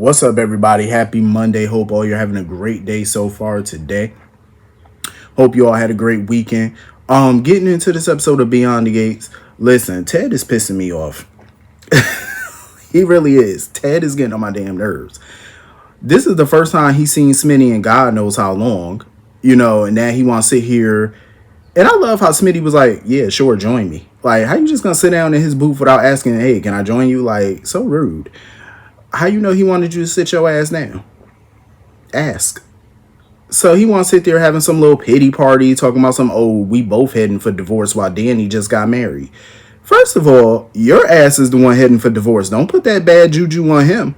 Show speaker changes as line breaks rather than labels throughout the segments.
What's up, everybody? Happy Monday. Hope all you're having a great day so far today. Hope you all had a great weekend. Getting into this episode of Beyond the Gates. Listen, Ted is pissing me off. He really is. Ted is getting on my damn nerves. This is the first time he's seen Smitty in God knows how long, and now he wants to sit here. And I love how Smitty was like, yeah, sure, join me. Like, how you just gonna sit down in his booth without asking, hey, can I join you? Like, so rude. How you know he wanted you to sit your ass down? Ask. So he wants to sit there having some little pity party, talking about we both heading for divorce while Danny just got married. First of all, your ass is the one heading for divorce. Don't put that bad juju on him.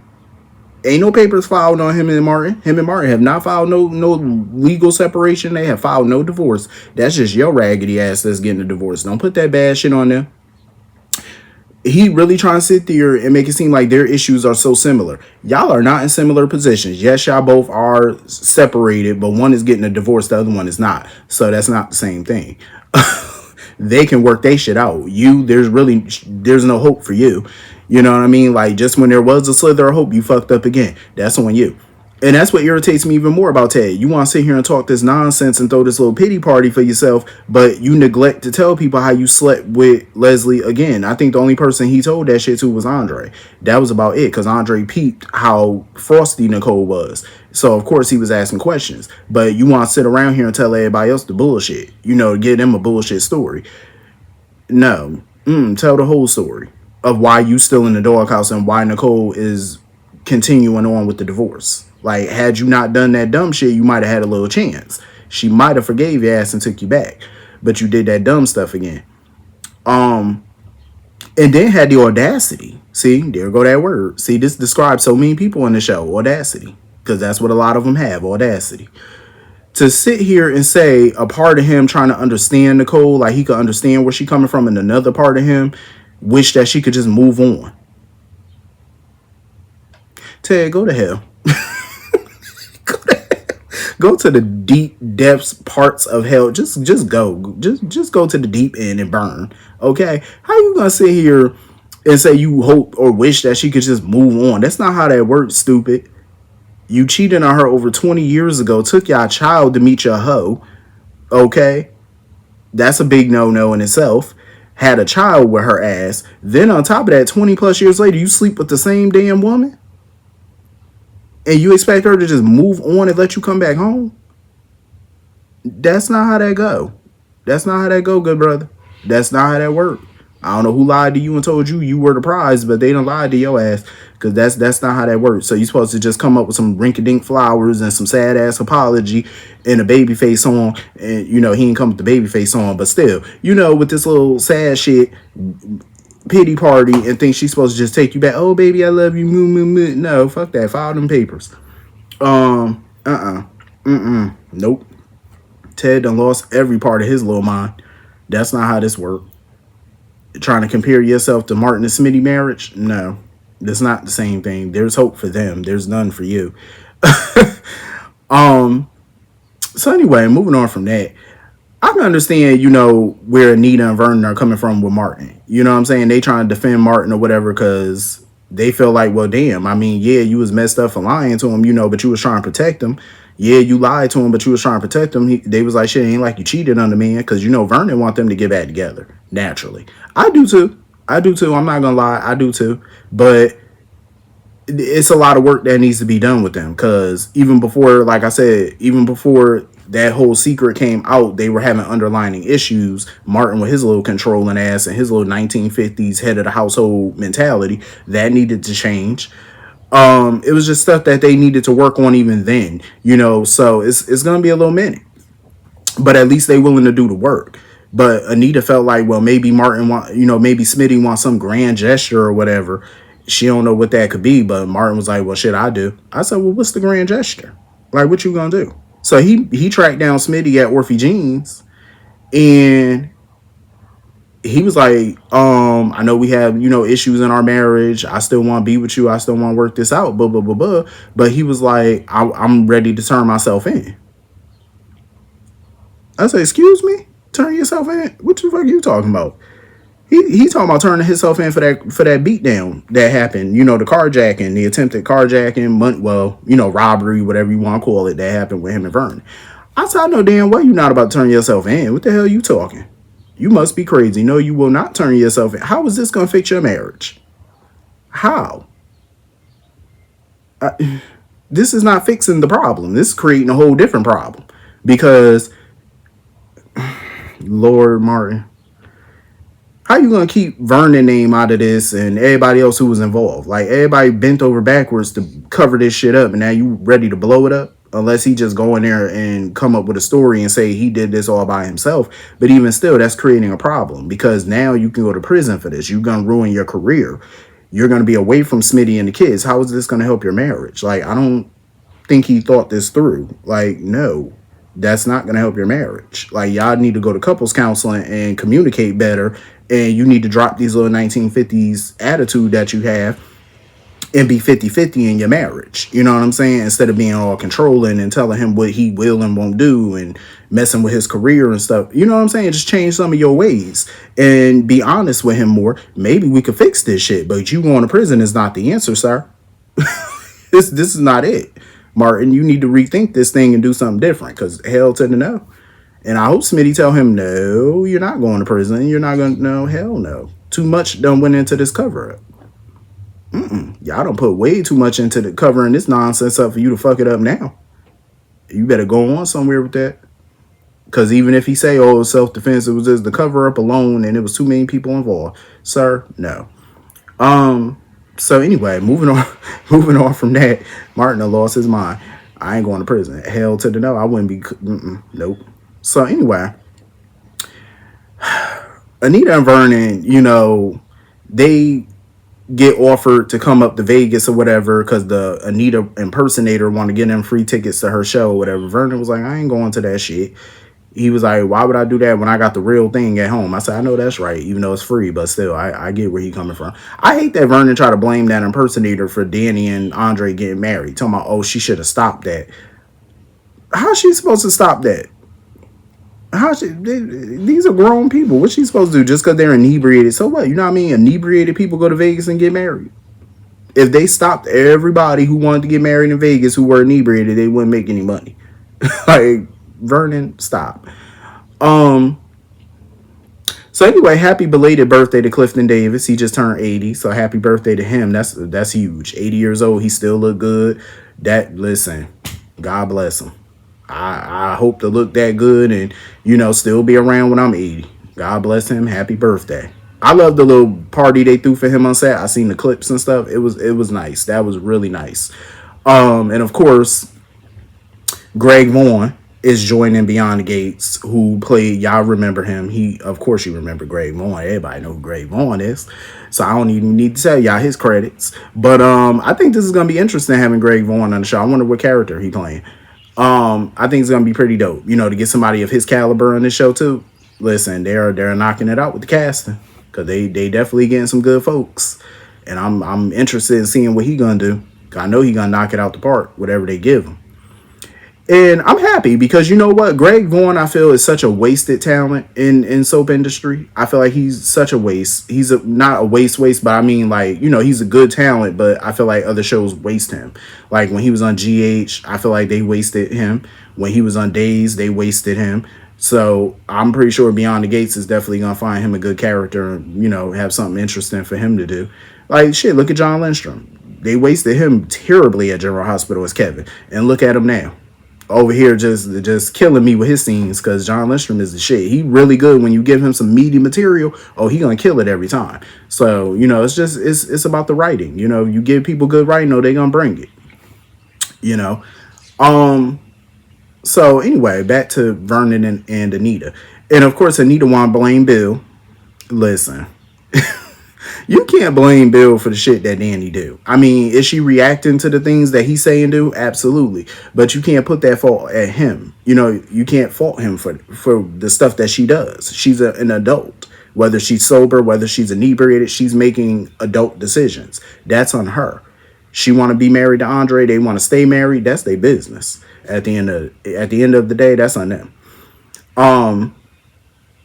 Ain't no papers filed on him and Martin. Him and Martin have not filed no legal separation. They have filed no divorce. That's just your raggedy ass that's getting a divorce. Don't put that bad shit on them. He really trying to sit there and make it seem like their issues are so similar. Y'all are not in similar positions. Yes, y'all both are separated, but one is getting a divorce, the other one is not. So that's not the same thing. They can work their shit out. There's no hope for you. You know what I mean? Like, just when there was a slither of hope, you fucked up again. That's on you. And that's what irritates me even more about Ted. You want to sit here and talk this nonsense and throw this little pity party for yourself, but you neglect to tell people how you slept with Leslie again. I think the only person he told that shit to was Andre. That was about it, because Andre peeped how frosty Nicole was. So, of course, he was asking questions. But you want to sit around here and tell everybody else the bullshit, give them a bullshit story. No. Tell the whole story of why you still in the doghouse and why Nicole is continuing on with the divorce. Like, had you not done that dumb shit, you might have had a little chance. She might have forgave your ass and took you back. But you did that dumb stuff again. And then had the audacity. See, there go that word. See, this describes so many people on the show. Audacity. Because that's what a lot of them have. Audacity. To sit here and say a part of him trying to understand Nicole, like he could understand where she coming from, and another part of him wish that she could just move on. Ted, go to hell. Go to the deep depths parts of hell. Just go. Just go to the deep end and burn. Okay? How you gonna sit here and say you hope or wish that she could just move on? That's not how that works, stupid. You cheated on her over 20 years ago. Took your child to meet your hoe. Okay? That's a big no-no in itself. Had a child with her ass. Then on top of that, 20 plus years later, you sleep with the same damn woman? And you expect her to just move on and let you come back home? That's not how that go. That's not how that go, good brother. That's not how that work. I don't know who lied to you and told you were the prize, but they done lied to your ass, because that's not how that works. So you supposed to just come up with some rinky-dink flowers and some sad-ass apology and a baby face song. And, he ain't come with the baby face song, but still, with this little sad shit, pity party, and think she's supposed to just take you back. Oh, baby, I love you. Moo, moo, moo. No, fuck that. File them papers. Nope. Ted done lost every part of his little mind. That's not how this works. Trying to compare yourself to Martin and Smitty marriage? No, that's not the same thing. There's hope for them. There's none for you. So anyway, moving on from that, I can understand, where Anita and Vernon are coming from with Martin. You know what I'm saying? They trying to defend Martin or whatever because they feel like, well, damn, I mean, yeah, you was messed up for lying to him, but you was trying to protect him. Yeah, you lied to him, but you was trying to protect him. They was like, shit, ain't like you cheated on the man, because, Vernon want them to get back together, naturally. I do too. I'm not going to lie. I do too. But it's a lot of work that needs to be done with them, because even before, like I said, even before that whole secret came out, they were having underlying issues. Martin with his little controlling ass and his little 1950s head of the household mentality, that needed to change. It was just stuff that they needed to work on even then, so it's going to be a little minute, but at least they willing to do the work. But Anita felt like, well, maybe Martin maybe Smitty wants some grand gesture or whatever. She don't know what that could be, but Martin was like, well, shit, I do. I said, well, what's the grand gesture? Like, what you gonna do? So he tracked down Smitty at Orphy Jeans, and he was like, I know we have, issues in our marriage. I still want to be with you. I still want to work this out, blah, blah, blah, blah. But he was like, I'm ready to turn myself in. I said, excuse me? Turn yourself in? What the fuck are you talking about? He talking about turning himself in for that beatdown that happened. You know, the carjacking, the attempted carjacking, well, you know, robbery, whatever you want to call it, that happened with him and Vernon. I said, I know damn well you're not about to turn yourself in. What the hell are you talking? You must be crazy. No, you will not turn yourself in. How is this going to fix your marriage? How? This is not fixing the problem. This is creating a whole different problem. Because, Lord Martin, how you gonna keep Vernon name out of this and everybody else who was involved? Like, everybody bent over backwards to cover this shit up, and now you ready to blow it up? Unless he just go in there and come up with a story and say he did this all by himself. But even still, that's creating a problem, because now you can go to prison for this. You're gonna ruin your career. You're gonna be away from Smitty and the kids. How is this gonna help your marriage? Like, I don't think he thought this through. Like, no, that's not going to help your marriage. Like, y'all need to go to couples counseling and communicate better, and you need to drop these little 1950s attitude that you have and be 50-50 in your marriage. You know what I'm saying? Instead of being all controlling and telling him what he will and won't do and messing with his career and stuff. You know what I'm saying? Just change some of your ways and be honest with him more. Maybe we could fix this shit, but you going to prison is not the answer, sir. This is not it. Martin, you need to rethink this thing and do something different, because hell to the no. And I hope Smitty tell him, no, you're not going to prison. You're not going to, no, hell no. Too much done went into this cover up. Y'all don't put way too much into the covering this nonsense up for you to fuck it up now. You better go on somewhere with that. Because even if he say, oh, it was self-defense, it was just the cover up alone and it was too many people involved. Sir, no. So anyway, moving on from that, Martin lost his mind. I ain't going to prison. Hell to the no. I wouldn't be. Nope. So anyway, Anita and Vernon, you know, they get offered to come up to Vegas or whatever because the Anita impersonator want to get them free tickets to her show or whatever. Vernon was like, I ain't going to that shit. He was like, why would I do that when I got the real thing at home? I said, I know that's right, even though it's free, but still, I get where he coming from. I hate that Vernon tried to blame that impersonator for Danny and Andre getting married. Talking about, oh, she should have stopped that. How's she supposed to stop that? These are grown people. What's she supposed to do just because they're inebriated? So what? You know what I mean? Inebriated people go to Vegas and get married. If they stopped everybody who wanted to get married in Vegas who were inebriated, they wouldn't make any money. Like, Vernon, stop. So anyway, happy belated birthday to Clifton Davis. He just turned 80, so happy birthday to him. That's huge. 80 years old, he still look good. Listen, God bless him. I hope to look that good and, you know, still be around when I'm 80. God bless him. Happy birthday. I love the little party they threw for him on set. I seen the clips and stuff. It was nice. That was really nice. And of course, Greg Vaughn is joining Beyond the Gates, who played, y'all remember him. Of course you remember Greg Vaughn. Everybody know who Greg Vaughn is. So I don't even need to tell y'all his credits. But I think this is going to be interesting having Greg Vaughn on the show. I wonder what character he playing. I think it's going to be pretty dope, you know, to get somebody of his caliber on this show too. Listen, they're knocking it out with the casting, because they definitely getting some good folks. And I'm interested in seeing what he going to do. I know he going to knock it out the park, whatever they give him. And I'm happy because, you know what, Greg Vaughn, I feel, is such a wasted talent in soap industry. I feel like he's such a waste. He's not a waste, but I mean, like, you know, he's a good talent, but I feel like other shows waste him. Like when he was on GH, I feel like they wasted him. When he was on Days, they wasted him. So I'm pretty sure Beyond the Gates is definitely going to find him a good character and, you know, have something interesting for him to do. Like, shit, look at John Lindstrom. They wasted him terribly at General Hospital as Kevin. And look at him now. Over here just killing me with his scenes, because John Lindstrom is the shit. He really good when you give him some meaty material. Oh, he gonna kill it every time. So, you know, it's about the writing. You know, you give people good writing, oh, they gonna bring it. You know. So anyway, back to Vernon and Anita. And of course, Anita want to blame Bill. Listen. You can't blame Bill for the shit that Danny do. I mean, is she reacting to the things that he's saying do? Absolutely. But you can't put that fault at him. You know, you can't fault him for the stuff that she does. She's an adult. Whether she's sober, whether she's inebriated, she's making adult decisions. That's on her. She want to be married to Andre. They want to stay married. That's their business. At the end of the day, that's on them.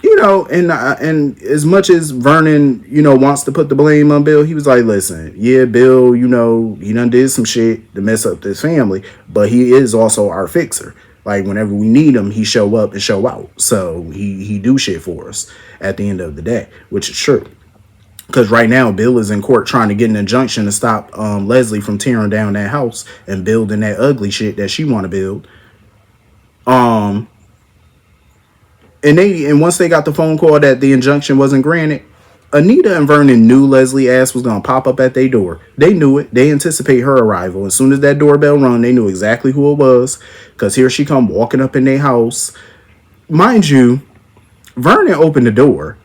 And as much as Vernon, wants to put the blame on Bill, he was like, listen, yeah, Bill, he done did some shit to mess up this family, but he is also our fixer. Like whenever we need him, he show up and show out. So he do shit for us at the end of the day, which is true. Because right now, Bill is in court trying to get an injunction to stop Leslie from tearing down that house and building that ugly shit that she want to build. Um, and once they got the phone call that the injunction wasn't granted, Anita and Vernon knew Leslie ass was gonna pop up at their door. They knew it. They anticipate her arrival. As soon as that doorbell rung, they knew exactly who it was. Cause here she come walking up in their house. Mind you, Vernon opened the door.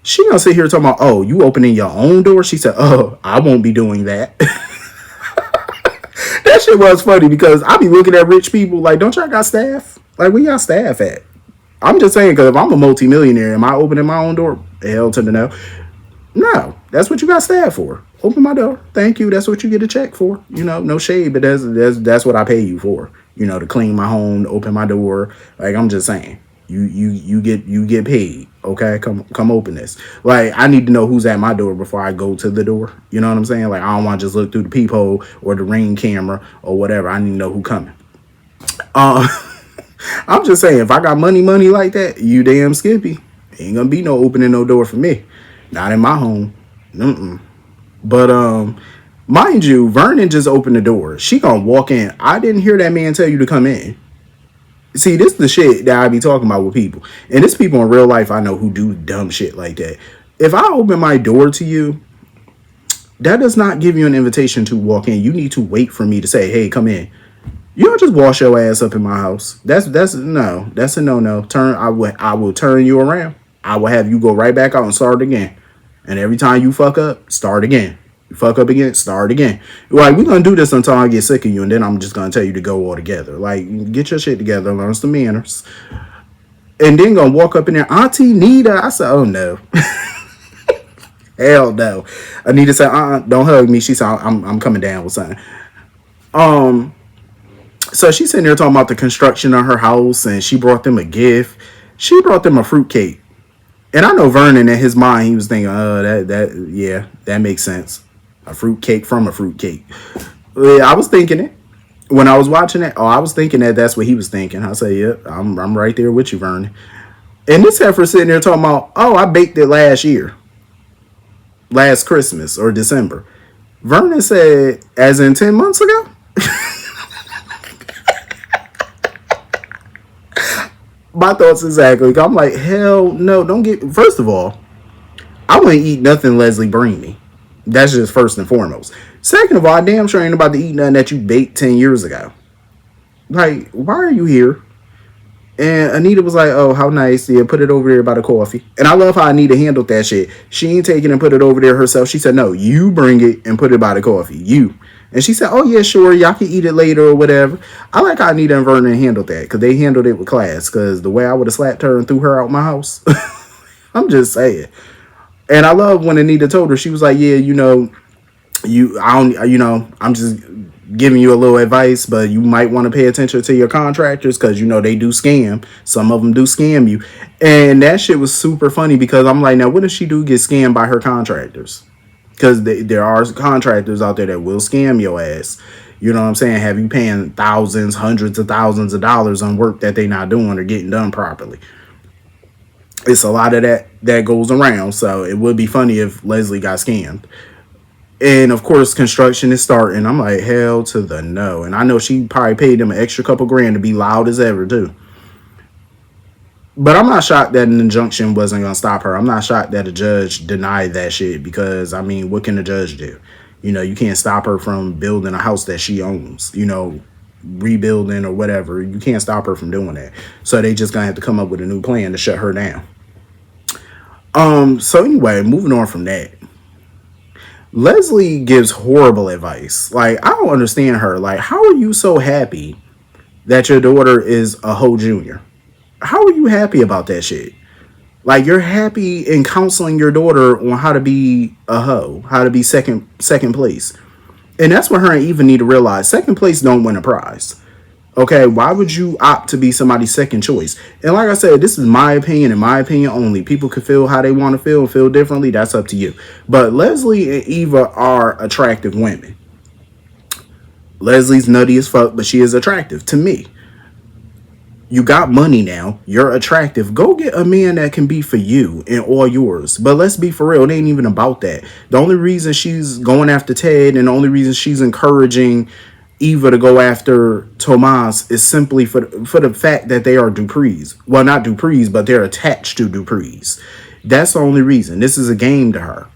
She gonna sit here talking about, oh, you opening your own door? She said, oh, I won't be doing that. That shit was funny because I be looking at rich people like, don't y'all got staff? Like, where y'all staff at? I'm just saying, because if I'm a multimillionaire, am I opening my own door? Hell to the no. No, that's what you got staff for. Open my door. Thank you. That's what you get a check for. No shade, but that's what I pay you for. To clean my home, to open my door. Like, I'm just saying, you get paid. Okay, come open this. Like, I need to know who's at my door before I go to the door. You know what I'm saying? Like, I don't want to just look through the peephole or the ring camera or whatever. I need to know who coming. Uh, I'm just saying, if I got money like that, you damn Skippy. Ain't gonna be no opening no door for me. Not in my home. Mm-mm. But mind you, Vernon just opened the door. She gonna walk in. I didn't hear that man tell you to come in. See, this is the shit that I be talking about with people. And it's people in real life I know who do dumb shit like that. If I open my door to you, that does not give you an invitation to walk in. You need to wait for me to say, hey, come in. You don't just wash your ass up in my house. That's a no. I will turn you around. I will have you go right back out and start again. And every time you fuck up, start again. You fuck up again, start again. Like, we're gonna do this until I get sick of you, and then I'm just gonna tell you to go all together. Like, get your shit together, learn some manners. And then gonna walk up in there, Auntie Nita. I said, oh no. Hell no. Anita said, don't hug me. She said, I'm coming down with something. So she's sitting there talking about the construction of her house, and she brought them a gift. She brought them a fruitcake. And I know Vernon, in his mind, he was thinking, oh, that makes sense. A fruitcake from a fruitcake. Yeah, I was thinking it. When I was watching it, I was thinking that's what he was thinking. I say, yep, I'm right there with you, Vernon. And this heifer sitting there talking about, oh, I baked it last year. Last Christmas or December. Vernon said, as in 10 months ago? My thoughts exactly. I'm like, hell no, don't get. First of all, I wouldn't eat nothing Leslie bring me. That's just first and foremost. Second of all, I damn sure ain't about to eat nothing that you baked 10 years ago. Like, why are you here? And Anita was like, oh, how nice. Yeah, put it over there by the coffee. And I love how Anita handled that shit. She ain't taking and put it over there herself. She said, no, you bring it and put it by the coffee. You. And she said, oh, yeah, sure. Y'all can eat it later or whatever. I like how Anita and Vernon handled that because they handled it with class. Because the way I would have slapped her and threw her out my house. I'm just saying. And I love when Anita told her, she was like, yeah, I'm just giving you a little advice, but you might want to pay attention to your contractors because, they do scam. Some of them do scam you. And that shit was super funny because I'm like, now, what if she do get scammed by her contractors? Because there are contractors out there that will scam your ass. You know what I'm saying? Have you paying thousands, hundreds of thousands of dollars on work that they not doing or getting done properly. It's a lot of that goes around. So it would be funny if Leslie got scammed. And of course, construction is starting. I'm like, hell to the no. And I know she probably paid them an extra couple grand to be loud as ever, too. But I'm not shocked that an injunction wasn't going to stop her. I'm not shocked that a judge denied that shit because, I mean, what can a judge do? You can't stop her from building a house that she owns, rebuilding or whatever. You can't stop her from doing that. So they just going to have to come up with a new plan to shut her down. So anyway, moving on from that. Leslie gives horrible advice. Like, I don't understand her. Like, how are you so happy that your daughter is a hoe junior? How are you happy about that shit? Like, you're happy in counseling your daughter on how to be a hoe, how to be second place. And that's what her and Eva need to realize. Second place don't win a prize. Okay, why would you opt to be somebody's second choice? And like I said, this is my opinion and my opinion only. People can feel how they want to feel and feel differently. That's up to you. But Leslie and Eva are attractive women. Leslie's nutty as fuck, but she is attractive to me. You got money now. You're attractive. Go get a man that can be for you and all yours. But let's be for real. It ain't even about that. The only reason she's going after Ted and the only reason she's encouraging Eva to go after Tomas is simply for the fact that they are Duprees. Well, not Duprees, but they're attached to Duprees. That's the only reason. This is a game to her.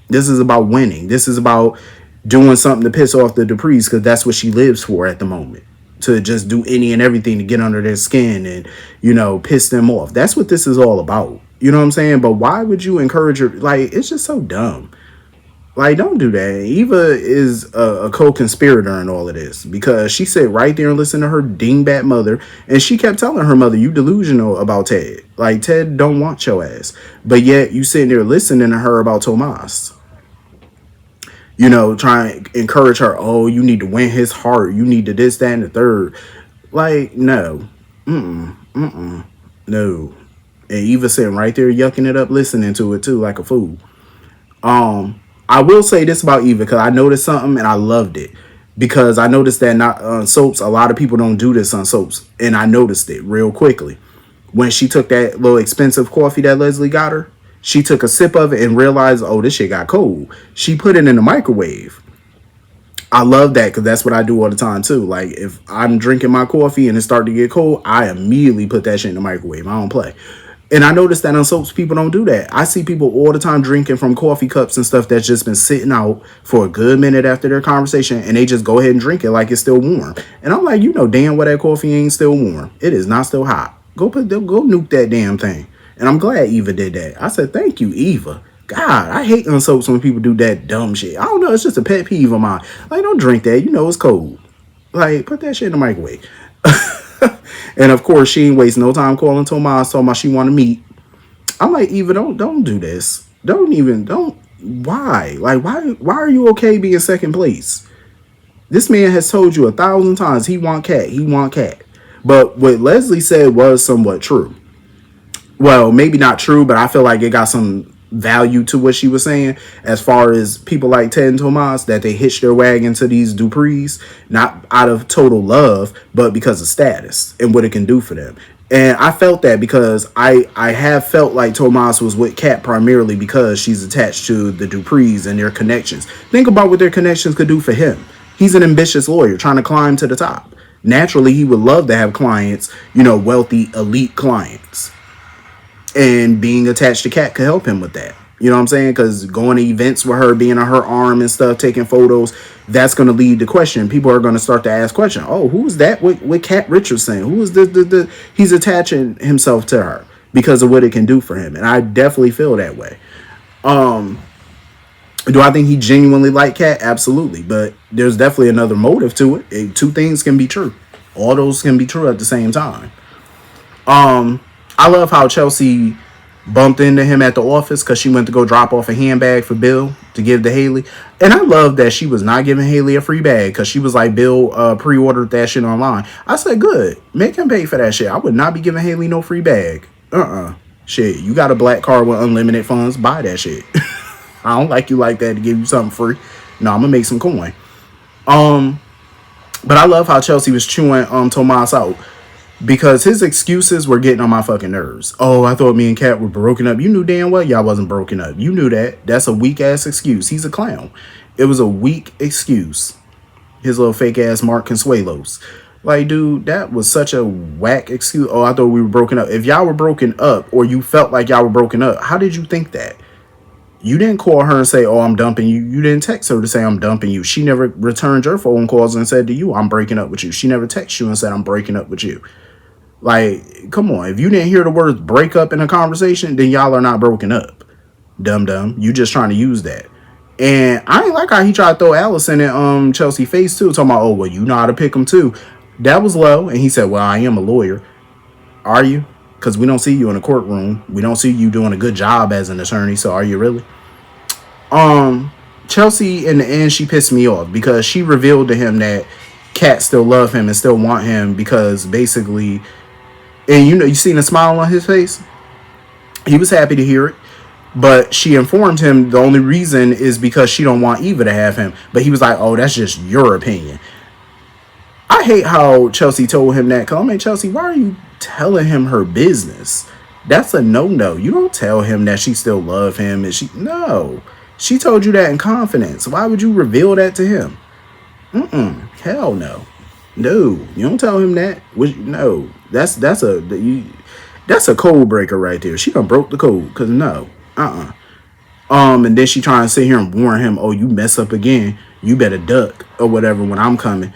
This is about winning. This is about doing something to piss off the Duprees because that's what she lives for at the moment. To just do any and everything to get under their skin and, piss them off. That's what this is all about. You know what I'm saying? But why would you encourage her? Like, it's just so dumb. Like, don't do that. Eva is a co-conspirator in all of this because she sat right there and listened to her dingbat mother, and she kept telling her mother, "You delusional about Ted. Like, Ted don't want your ass." But yet you sitting there listening to her about Tomas. Trying to encourage her. Oh, you need to win his heart. You need to this, that, and the third. Like, no, no. And Eva sitting right there yucking it up, listening to it too, like a fool. I will say this about Eva because I noticed something and I loved it because I noticed that not on soaps, a lot of people don't do this on soaps, and I noticed it real quickly when she took that little expensive coffee that Leslie got her. She took a sip of it and realized, oh, this shit got cold. She put it in the microwave. I love that because that's what I do all the time too. Like if I'm drinking my coffee and it starts to get cold, I immediately put that shit in the microwave. I don't play. And I noticed that on soaps, people don't do that. I see people all the time drinking from coffee cups and stuff that's just been sitting out for a good minute after their conversation, and they just go ahead and drink it like it's still warm. And I'm like, damn well that coffee ain't still warm. It is not still hot. Go nuke that damn thing. And I'm glad Eva did that. I said, thank you, Eva. God, I hate on soaps when people do that dumb shit. I don't know. It's just a pet peeve of mine. Like, don't drink that. It's cold. Like, put that shit in the microwave. And of course, she ain't waste no time calling Tomas, talking about she want to meet. I'm like, Eva, don't do this. Why? Like, why are you okay being second place? This man has told you 1,000 times he want cat. But what Leslie said was somewhat true. Well, maybe not true, but I feel like it got some value to what she was saying as far as people like Ted and Tomas, that they hitch their wagon to these Duprees, not out of total love, but because of status and what it can do for them. And I felt that because I have felt like Tomas was with Kat primarily because she's attached to the Duprees and their connections. Think about what their connections could do for him. He's an ambitious lawyer trying to climb to the top. Naturally, he would love to have clients, wealthy, elite clients. And being attached to Kat could help him with that. You know what I'm saying? Because going to events with her, being on her arm and stuff, taking photos, that's going to lead to question. People are going to start to ask questions. Oh, who is that with Kat Richardson? Who is the he's attaching himself to her because of what it can do for him. And I definitely feel that way. Do I think he genuinely liked Kat? Absolutely. But there's definitely another motive to it. Two things can be true. All those can be true at the same time. I love how Chelsea bumped into him at the office because she went to go drop off a handbag for Bill to give to Haley. And I love that she was not giving Haley a free bag because she was like, Bill pre-ordered that shit online. I said, good. Make him pay for that shit. I would not be giving Haley no free bag. Shit, you got a black card with unlimited funds. Buy that shit. I don't like you like that to give you something free. No, I'm going to make some coin. But I love how Chelsea was chewing Tomas out. Because his excuses were getting on my fucking nerves. Oh, I thought me and Kat were broken up. You knew damn well y'all wasn't broken up. You knew that. That's a weak ass excuse. He's a clown. It was a weak excuse. His little fake ass Mark Consuelos. Like, dude, that was such a whack excuse. Oh, I thought we were broken up. If y'all were broken up or you felt like y'all were broken up, how did you think that? You didn't call her and say, oh, I'm dumping you. You didn't text her to say I'm dumping you. She never returned your phone calls and said to you, I'm breaking up with you. She never texted you and said, I'm breaking up with you. Like, come on. If you didn't hear the words break up in a conversation, then y'all are not broken up. Dum-dum. You just trying to use that. And I ain't like how he tried to throw Allison in Chelsea face too. Talking about, oh, well, you know how to pick them too. That was low. And he said, well, I am a lawyer. Are you? Because we don't see you in a courtroom. We don't see you doing a good job as an attorney. So are you really? Chelsea, in the end, she pissed me off because she revealed to him that Kat still love him and still want him because basically, and you seen the smile on his face. He was happy to hear it. But she informed him the only reason is because she don't want Eva to have him. But he was like, oh, that's just your opinion. I hate how Chelsea told him that. Cause I'm like, Chelsea, why are you telling him her business? That's a no-no. You don't tell him that she still love him. And no. She told you that in confidence. Why would you reveal that to him? Hell no. No. You don't tell him that. No. That's a code breaker right there. She done broke the code. Cause no. And then she trying to sit here and warn him, oh, you mess up again, you better duck or whatever when I'm coming.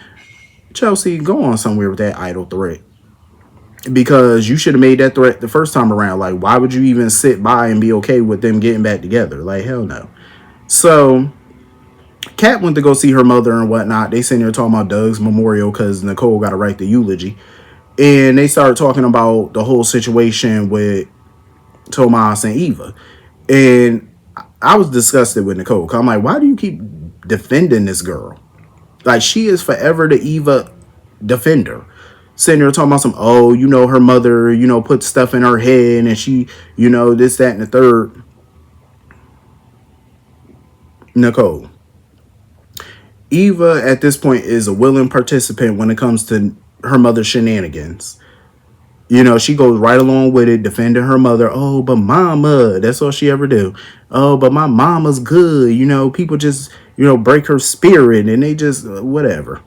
Chelsea, go on somewhere with that idle threat. Because you should have made that threat the first time around. Like, why would you even sit by and be okay with them getting back together? Like, hell no. So, Kat went to go see her mother and whatnot. They sitting there talking about Doug's memorial because Nicole got to write the eulogy. And they started talking about the whole situation with Tomas and Eva. And I was disgusted with Nicole. Cause I'm like, why do you keep defending this girl? Like, she is forever the Eva defender. Sitting there talking about some, oh, her mother, put stuff in her head and she, this, that, and the third. Nicole. Eva, at this point, is a willing participant when it comes to her mother's shenanigans. She goes right along with it, defending her mother. Oh, but mama, that's all she ever do. Oh, but my mama's good. People just, break her spirit and they just, whatever.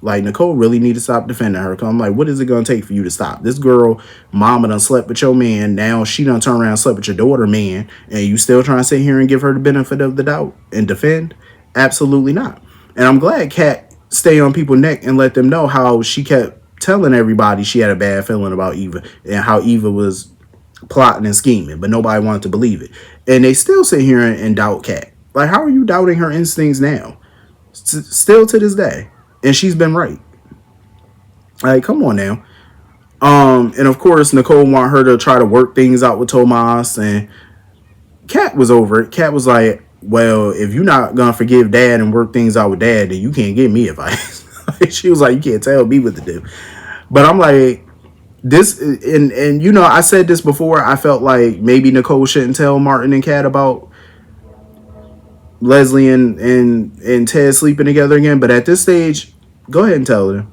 Like, Nicole really need to stop defending her. Cause I'm like, what is it going to take for you to stop? This girl, mama done slept with your man. Now she done turn around and slept with your daughter, man. And you still trying to sit here and give her the benefit of the doubt and defend? Absolutely not. And I'm glad Kat stay on people's neck and let them know how she kept telling everybody she had a bad feeling about Eva and how Eva was plotting and scheming, but nobody wanted to believe it. And they still sit here and doubt Kat. Like, how are you doubting her instincts now? Still to this day. And she's been right. Like, come on now. And of course, Nicole want her to try to work things out with Tomas, and Kat was over it. Kat was like, well, if you're not gonna forgive Dad and work things out with Dad, then you can't give me advice. She was like, you can't tell me what to do. But I'm like, this, and I said this before, I felt like maybe Nicole shouldn't tell Martin and Kat about Leslie and Ted sleeping together again. But at this stage, go ahead and tell them.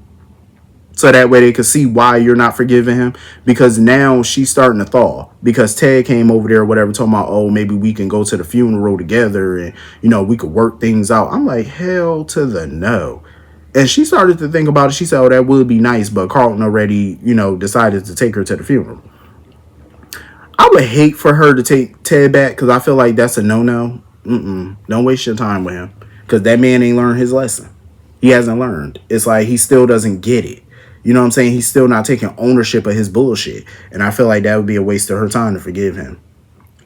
So that way they could see why you're not forgiving him. Because now she's starting to thaw. Because Ted came over there or whatever, talking about, oh, maybe we can go to the funeral together and, we could work things out. I'm like, hell to the no. And she started to think about it. She said, oh, that would be nice. But Carlton already, decided to take her to the funeral. I would hate for her to take Ted back because I feel like that's a no-no. Don't waste your time with him. Because that man ain't learned his lesson. He hasn't learned. It's like he still doesn't get it. You know what I'm saying? He's still not taking ownership of his bullshit. And I feel like that would be a waste of her time to forgive him.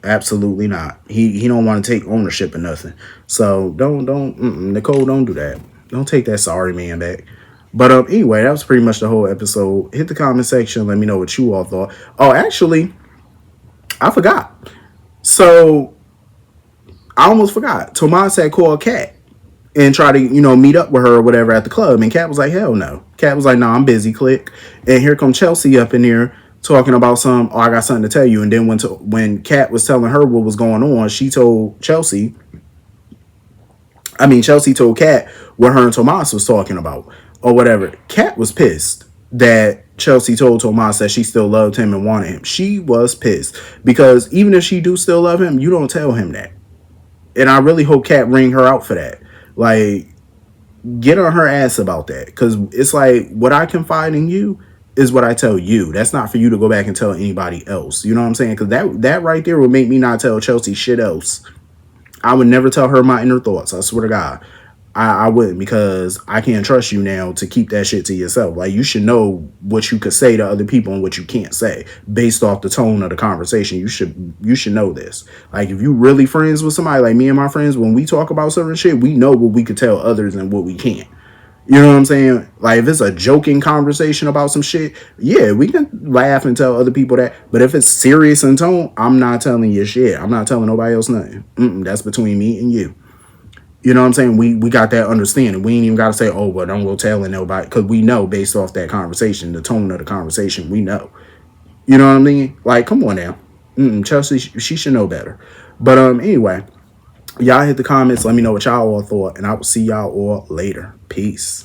Absolutely not. He don't want to take ownership of nothing. So Nicole, don't do that. Don't take that sorry man back. But anyway, that was pretty much the whole episode. Hit the comment section. Let me know what you all thought. Oh, actually, I forgot. So I almost forgot. Tomas had called Kat and try to, meet up with her or whatever at the club. And Kat was like, hell no. Kat was like, nah, I'm busy, click. And here come Chelsea up in there talking about I got something to tell you. And then when Kat was telling her what was going on, Chelsea told Kat what her and Tomas was talking about or whatever. Kat was pissed that Chelsea told Tomas that she still loved him and wanted him. She was pissed because even if she do still love him, you don't tell him that. And I really hope Kat ring her out for that. Like, get on her ass about that. Because it's like, what I confide in you is what I tell you. That's not for you to go back and tell anybody else. You know what I'm saying? Because that right there would make me not tell Chelsea shit else. I would never tell her my inner thoughts. I swear to God. I wouldn't, because I can't trust you now to keep that shit to yourself. Like, you should know what you could say to other people and what you can't say based off the tone of the conversation. You should know this. Like, if you really friends with somebody, like me and my friends, when we talk about certain shit, we know what we could tell others and what we can't. You know what I'm saying? Like, if it's a joking conversation about some shit, yeah, we can laugh and tell other people that. But if it's serious in tone, I'm not telling you shit. I'm not telling nobody else nothing. That's between me and you. You know what I'm saying? We got that understanding. We ain't even got to say, oh, well, don't go telling nobody, because we know based off that conversation, the tone of the conversation, we know. You know what I mean? Like, come on now. Chelsea, she should know better. But anyway, y'all hit the comments. Let me know what y'all all thought, and I will see y'all all later. Peace.